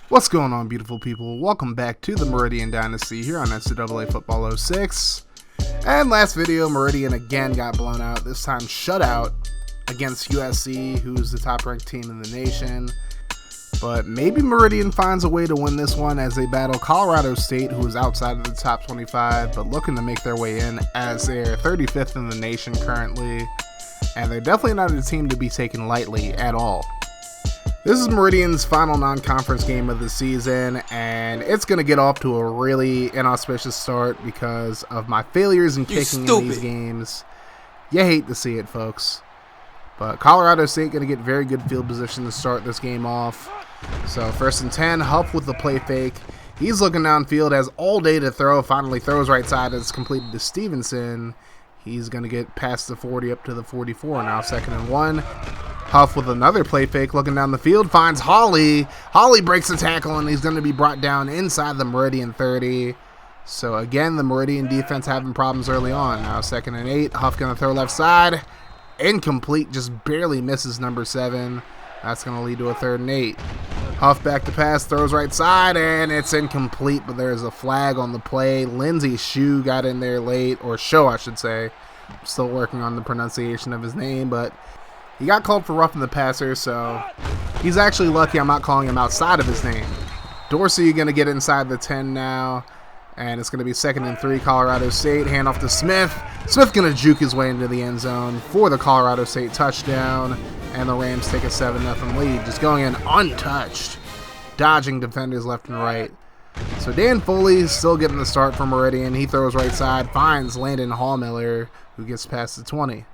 What's going on, beautiful people? Welcome back to the Meridian Dynasty here on NCAA Football 06. And last video, Meridian again got blown out, this time shutout against USC, who's the top-ranked team in the nation. But maybe Meridian finds a way to win this one as they battle Colorado State, who is outside of the top 25, but looking to make their way in as they're 35th in the nation currently. And they're definitely not a team to be taken lightly at all. This is Meridian's final non-conference game of the season, and it's going to get off to a really inauspicious start because of my failures in kicking in these games. You hate to see it, folks. But Colorado State going to get very good field position to start this game off. So first and 10, Huff with the play fake. He's looking downfield, has all day to throw, finally throws right side, it's completed to Stevenson. He's going to get past the 40 up to the 44, now second and 1. Huff with another play fake, looking down the field, finds Holly. Holly breaks the tackle, and he's going to be brought down inside the Meridian 30. So again, the Meridian defense having problems early on. Now second and 8, Huff going to throw left side. Incomplete, just barely misses number 7. That's going to lead to a 3rd and 8. Huff back to pass, throws right side, and it's incomplete, but there's a flag on the play. Lindsey's shoe got in there late, or show, I should say. I'm still working on the pronunciation of his name, but he got called for roughing the passer, so he's actually lucky I'm not calling him outside of his name. Dorsey going to get inside the 10 now, and it's going to be 2nd and 3, Colorado State. Handoff to Smith. Smith going to juke his way into the end zone for the Colorado State touchdown, and the Rams take a 7-0 lead, just going in untouched, dodging defenders left and right. So Dan Foley still getting the start for Meridian. He throws right side, finds Landon Hallmiller, who gets past the 20.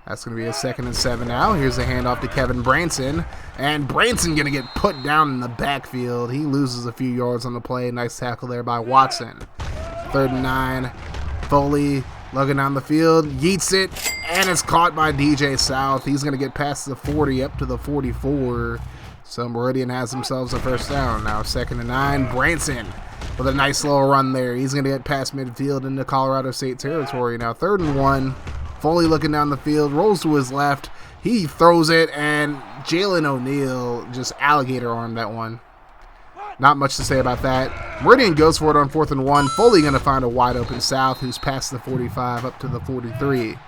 That's going to be a 2nd and 7 now. Here's a handoff to Kevin Branson. And Branson going to get put down in the backfield. He loses a few yards on the play. Nice tackle there by Watson. 3rd and 9. Foley looking down the field. Yeets it. And it's caught by DJ South. He's going to get past the 40 up to the 44. So Meridian has themselves a first down. Now 2nd and 9. Branson with a nice little run there. He's going to get past midfield into Colorado State territory. Now 3rd and 1. Foley looking down the field, rolls to his left. He throws it, and Jalen O'Neal just alligator armed that one. Not much to say about that. Meridian goes for it on 4th and 1. Foley going to find a wide open South who's past the 45 up to the 43.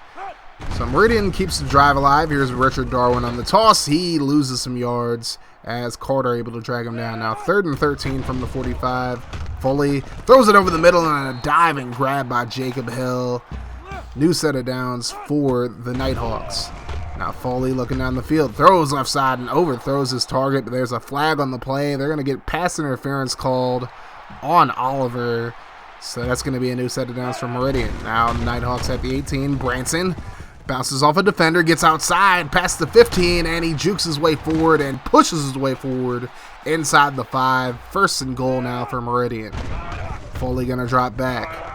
So Meridian keeps the drive alive. Here's Richard Darwin on the toss. He loses some yards as Carter able to drag him down. Now 3rd and 13 from the 45. Foley throws it over the middle and a diving grab by Jacob Hill. New set of downs for the Nighthawks. Now Foley looking down the field, throws left side and overthrows his target, but there's a flag on the play. They're going to get pass interference called on Oliver. So that's going to be a new set of downs for Meridian. Now Nighthawks at the 18. Branson bounces off a defender, gets outside, past the 15, and he jukes his way forward and pushes his way forward inside the 5. 1st and goal now for Meridian. Foley going to drop back.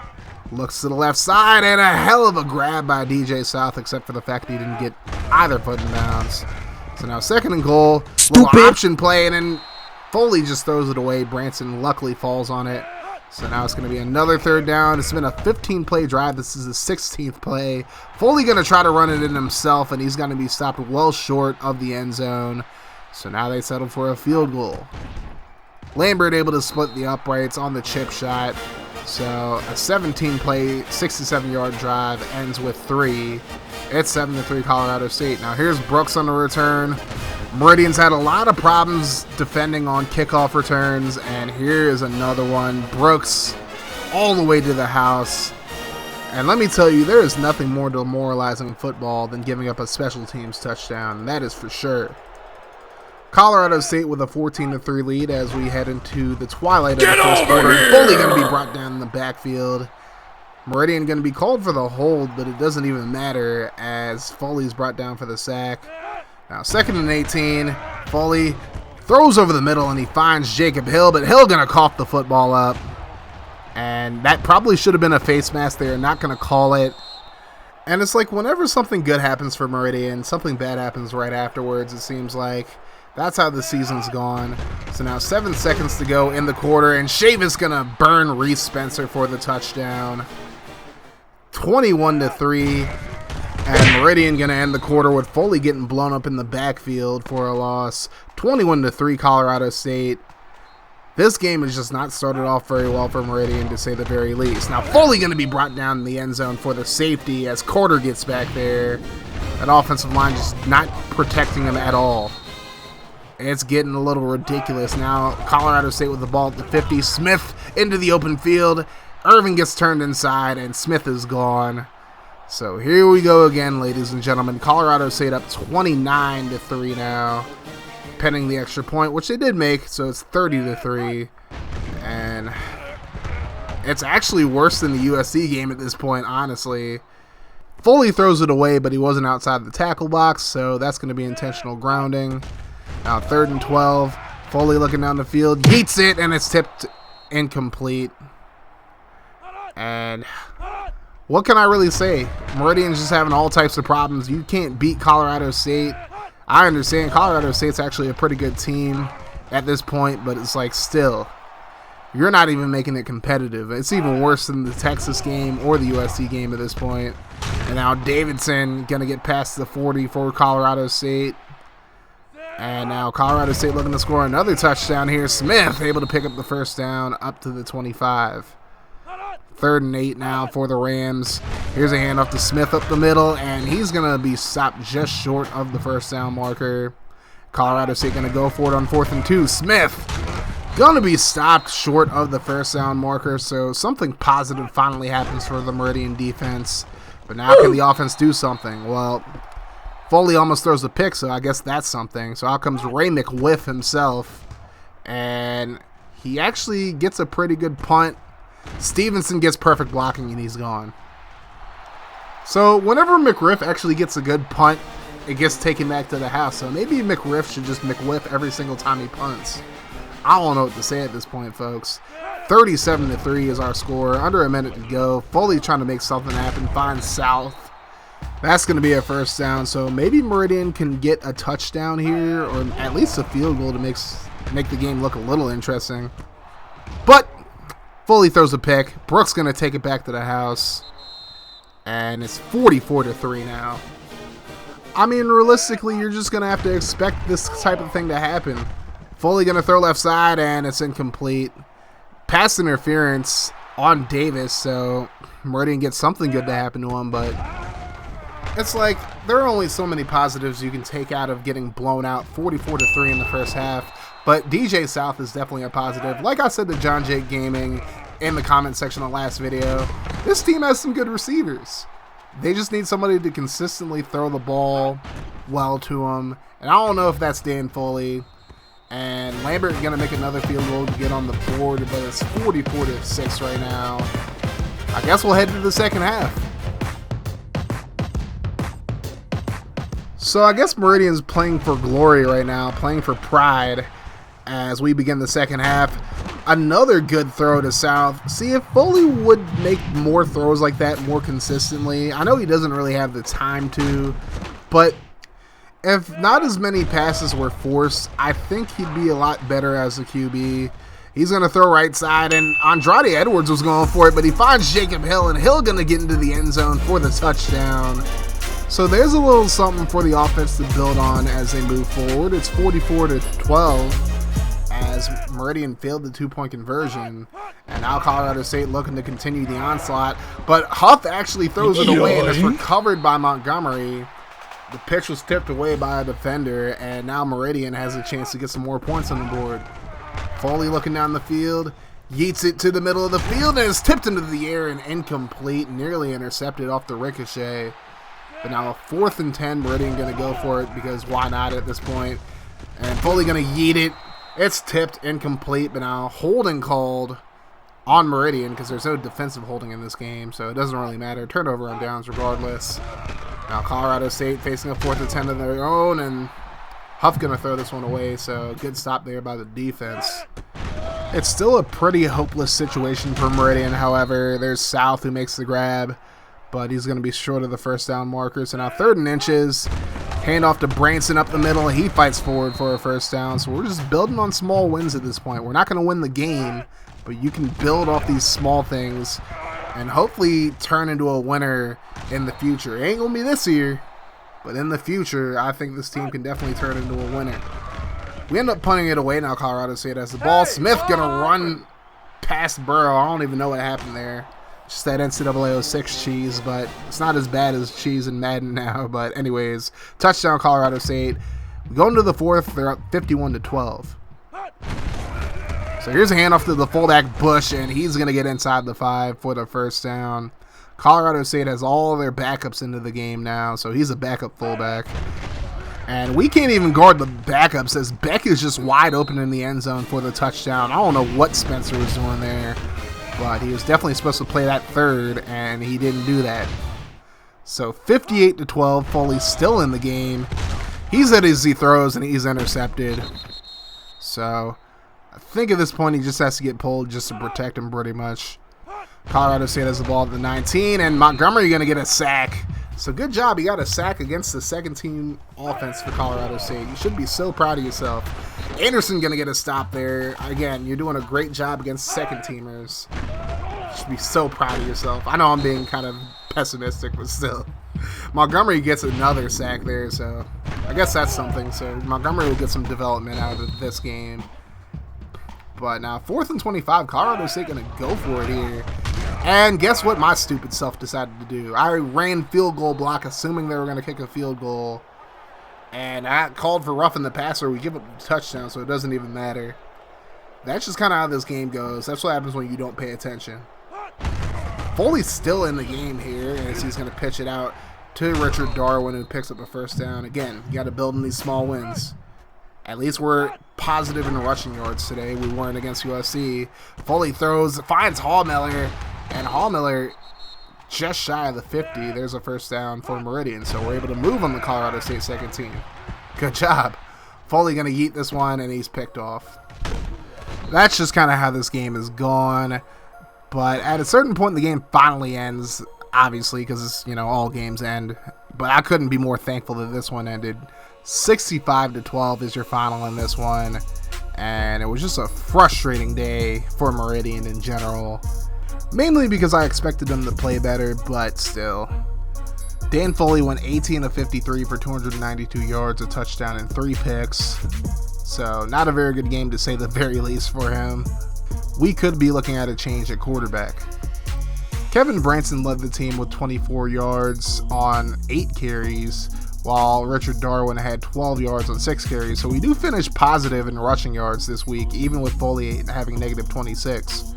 Looks to the left side, and a hell of a grab by DJ South, except for the fact he didn't get either foot in bounds. So now 2nd and goal, little option play, and then Foley just throws it away. Branson luckily falls on it. So now it's going to be another 3rd down. It's been a 15-play drive. This is the 16th play. Foley going to try to run it in himself, and he's going to be stopped well short of the end zone. So now they settle for a field goal. Lambert able to split the uprights on the chip shot. So a 17-play, 67-yard drive ends with 3. It's 7-3 Colorado State. Now here's Brooks on the return. Meridian's had a lot of problems defending on kickoff returns, and here is another one. Brooks all the way to the house. And let me tell you, there is nothing more demoralizing in football than giving up a special teams touchdown, and that is for sure. Colorado State with a 14-3 lead as we head into the twilight of the first quarter. Foley going to be brought down in the backfield. Meridian going to be called for the hold, but it doesn't even matter as Foley's brought down for the sack. Now 2nd and 18. Foley throws over the middle and he finds Jacob Hill, but Hill going to cough the football up. And that probably should have been a face mask. They are not going to call it. And it's like whenever something good happens for Meridian, something bad happens right afterwards, it seems like. That's how the season's gone. So now 7 seconds to go in the quarter, and Chavis going to burn Reese Spencer for the touchdown. 21-3. And Meridian going to end the quarter with Foley getting blown up in the backfield for a loss. 21-3 Colorado State. This game has just not started off very well for Meridian, to say the very least. Now, Foley going to be brought down in the end zone for the safety as Carter gets back there. That offensive line just not protecting him at all. It's getting a little ridiculous now. Colorado State with the ball at the 50. Smith into the open field. Irvin gets turned inside, and Smith is gone. So here we go again, ladies and gentlemen. Colorado State up 29-3 now, pending the extra point, which they did make, so it's 30-3. And it's actually worse than the USC game at this point, honestly. Foley throws it away, but he wasn't outside the tackle box, so that's going to be intentional grounding. Now 3rd and 12. Foley looking down the field, yeets it, and it's tipped incomplete. And what can I really say? Meridian's just having all types of problems. You can't beat Colorado State. I understand Colorado State's actually a pretty good team at this point, but it's like still, you're not even making it competitive. It's even worse than the Texas game or the USC game at this point. And now Davidson going to get past the 40 for Colorado State. And now Colorado State looking to score another touchdown here. Smith able to pick up the first down up to the 25. 3rd and 8 now for the Rams. Here's a handoff to Smith up the middle, and he's going to be stopped just short of the first down marker. Colorado State going to go for it on 4th and 2. Smith going to be stopped short of the first down marker, so something positive finally happens for the Meridian defense. But now can the offense do something? Well, Foley almost throws a pick, so I guess that's something. So out comes Ray McWiff himself, and he actually gets a pretty good punt. Stevenson gets perfect blocking, and he's gone. So whenever McRiff actually gets a good punt, it gets taken back to the house. So maybe McRiff should just McWhiff every single time he punts. I don't know what to say at this point, folks. 37-3 is our score. Under a minute to go. Foley trying to make something happen. Finds South. That's going to be a first down. So maybe Meridian can get a touchdown here, or at least a field goal to make the game look a little interesting. But Foley throws a pick. Brooks going to take it back to the house. And it's 44-3 now. I mean, realistically, you're just going to have to expect this type of thing to happen. Foley going to throw left side, and it's incomplete. Pass interference on Davis, so Meridian gets something good to happen to him, but it's like there are only so many positives you can take out of getting blown out 44-3 in the first half. But DJ South is definitely a positive. Like I said to John Jake Gaming in the comment section of the last video, this team has some good receivers. They just need somebody to consistently throw the ball well to them. And I don't know if that's Dan Foley. And Lambert going to make another field goal to get on the board, but it's 44-6 right now. I guess we'll head to the second half. So I guess Meridian's playing for glory right now, playing for pride as we begin the second half. Another good throw to South. See, if Foley would make more throws like that more consistently, I know he doesn't really have the time to, but if not as many passes were forced, I think he'd be a lot better as a QB. He's going to throw right side, and Andrade Edwards was going for it, but he finds Jacob Hill, and Hill going to get into the end zone for the touchdown. So there's a little something for the offense to build on as they move forward. It's 44-12 as Meridian failed the two-point conversion, and now Colorado State looking to continue the onslaught, but Huff actually throws it away, and it's recovered by Montgomery. The pitch was tipped away by a defender, and now Meridian has a chance to get some more points on the board. Foley looking down the field, yeets it to the middle of the field, and it's tipped into the air and incomplete, nearly intercepted off the ricochet. But now a 4th and 10, Meridian going to go for it because why not at this point? And Foley going to yeet it. It's tipped, incomplete, but now holding called on Meridian because there's no defensive holding in this game, so it doesn't really matter. Turnover on downs regardless. Now Colorado State facing a 4th and 10 of their own, and Huff going to throw this one away, so good stop there by the defense. It's still a pretty hopeless situation for Meridian, however. There's South who makes the grab, but he's going to be short of the first down marker. So now 3rd and inches, handoff to Branson up the middle, and he fights forward for a first down. So we're just building on small wins at this point. We're not going to win the game, but you can build off these small things and hopefully turn into a winner in the future. It ain't going to be this year, but in the future, I think this team can definitely turn into a winner. We end up punting it away now. Colorado State has the ball. Smith going to run past Burrow. I don't even know what happened there. Just that NCAA 06 cheese, but it's not as bad as cheese in Madden now. But anyways, touchdown Colorado State. We go into the fourth. They're up 51-12. So here's a handoff to the fullback Bush, and he's going to get inside the 5 for the first down. Colorado State has all their backups into the game now, so he's a backup fullback. And we can't even guard the backups as Beck is just wide open in the end zone for the touchdown. I don't know what Spencer was doing there, but he was definitely supposed to play that third, and he didn't do that. So 58-12, Foley's still in the game. He's at his throws, and he's intercepted. So I think at this point he just has to get pulled just to protect him pretty much. Colorado State has the ball at the 19, and Montgomery going to get a sack. So good job. You got a sack against the second-team offense for Colorado State. You should be so proud of yourself. Anderson going to get a stop there. Again, you're doing a great job against second-teamers. You should be so proud of yourself. I know I'm being kind of pessimistic, but still. Montgomery gets another sack there, so I guess that's something. So Montgomery will get some development out of this game. But now 4th and 25, Colorado State going to go for it here. And guess what my stupid self decided to do? I ran field goal block assuming they were going to kick a field goal. And I called for roughing the passer. We give up the touchdown, so it doesn't even matter. That's just kind of how this game goes. That's what happens when you don't pay attention. Foley's still in the game here as he's going to pitch it out to Richard Darwin, who picks up a first down. Again, you got to build in these small wins. At least we're positive in rushing yards today. We weren't against USC. Foley throws, finds Hallmiller, and Hallmiller just shy of the 50. There's a first down for Meridian, so we're able to move on the Colorado State second team. Good job. Foley going to yeet this one, and he's picked off. That's just kind of how this game is gone. But at a certain point, the game finally ends, obviously, because, you know, all games end. But I couldn't be more thankful that this one ended. 65-12 is your final in this one, and it was just a frustrating day for Meridian in general, mainly because I expected them to play better, but still. Dan Foley went 18 of 53 for 292 yards, a touchdown, and 3 picks, so not a very good game to say the very least for him. We could be looking at a change at quarterback. Kevin Branson led the team with 24 yards on 8 carries, while Richard Darwin had 12 yards on 6 carries. So we do finish positive in rushing yards this week, even with Foley having negative 26.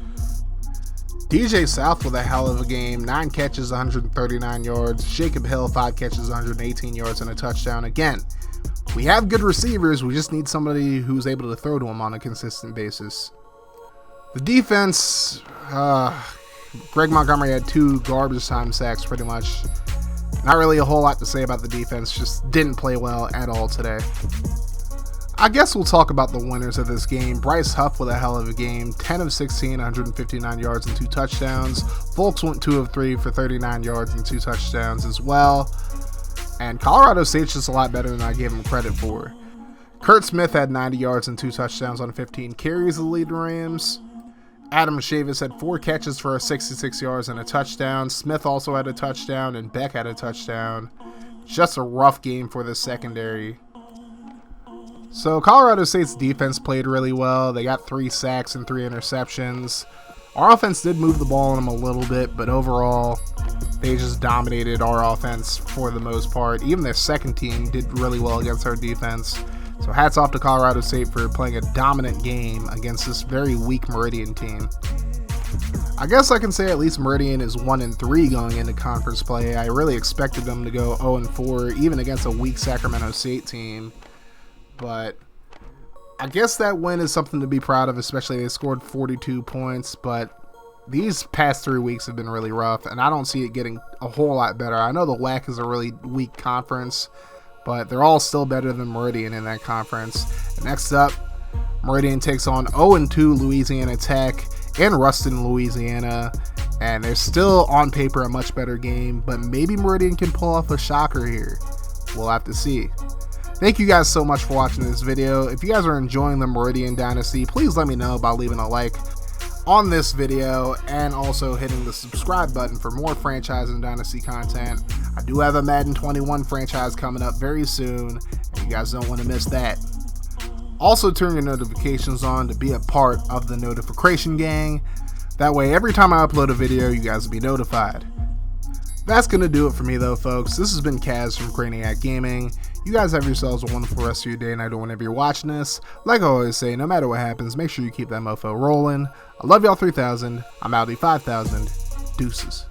DJ South with a hell of a game, 9 catches, 139 yards. Jacob Hill, 5 catches, 118 yards, and a touchdown. Again, we have good receivers. We just need somebody who's able to throw to them on a consistent basis. The defense, Greg Montgomery had 2 garbage time sacks pretty much. Not really a whole lot to say about the defense, just didn't play well at all today. I guess we'll talk about the winners of this game. Bryce Huff with a hell of a game, 10 of 16, 159 yards and 2 touchdowns. Folks went 2 of 3 for 39 yards and 2 touchdowns as well. And Colorado State's just a lot better than I gave him credit for. Kurt Smith had 90 yards and 2 touchdowns on 15 carries to lead the Rams. Adam Chavis had 4 catches for 66 yards and a touchdown. Smith also had a touchdown, and Beck had a touchdown. Just a rough game for the secondary. So Colorado State's defense played really well. They got 3 sacks and 3 interceptions. Our offense did move the ball on them a little bit, but overall, they just dominated our offense for the most part. Even their second team did really well against our defense. So hats off to Colorado State for playing a dominant game against this very weak Meridian team. I guess I can say at least Meridian is 1-3 going into conference play. I really expected them to go 0-4, even against a weak Sacramento State team. But I guess that win is something to be proud of, especially they scored 42 points. But these past 3 weeks have been really rough, and I don't see it getting a whole lot better. I know the WAC is a really weak conference, but they're all still better than Meridian in that conference. Next up, Meridian takes on 0-2 Louisiana Tech in Ruston, Louisiana, and they're still on paper a much better game, but maybe Meridian can pull off a shocker here. We'll have to see. Thank you guys so much for watching this video. If you guys are enjoying the Meridian Dynasty, please let me know by leaving a like on this video and also hitting the subscribe button for more franchise and dynasty content. I do have a Madden 21 franchise coming up very soon, and you guys don't want to miss that. Also turn your notifications on to be a part of the notification gang. That way every time I upload a video, you guys will be notified. That's going to do it for me though, folks. This has been Kaz from Craniac Gaming. You guys have yourselves a wonderful rest of your day and night whenever you're watching this. Like I always say, no matter what happens, make sure you keep that mofo rolling. I love y'all 3000. I'm Audi 5000. Deuces.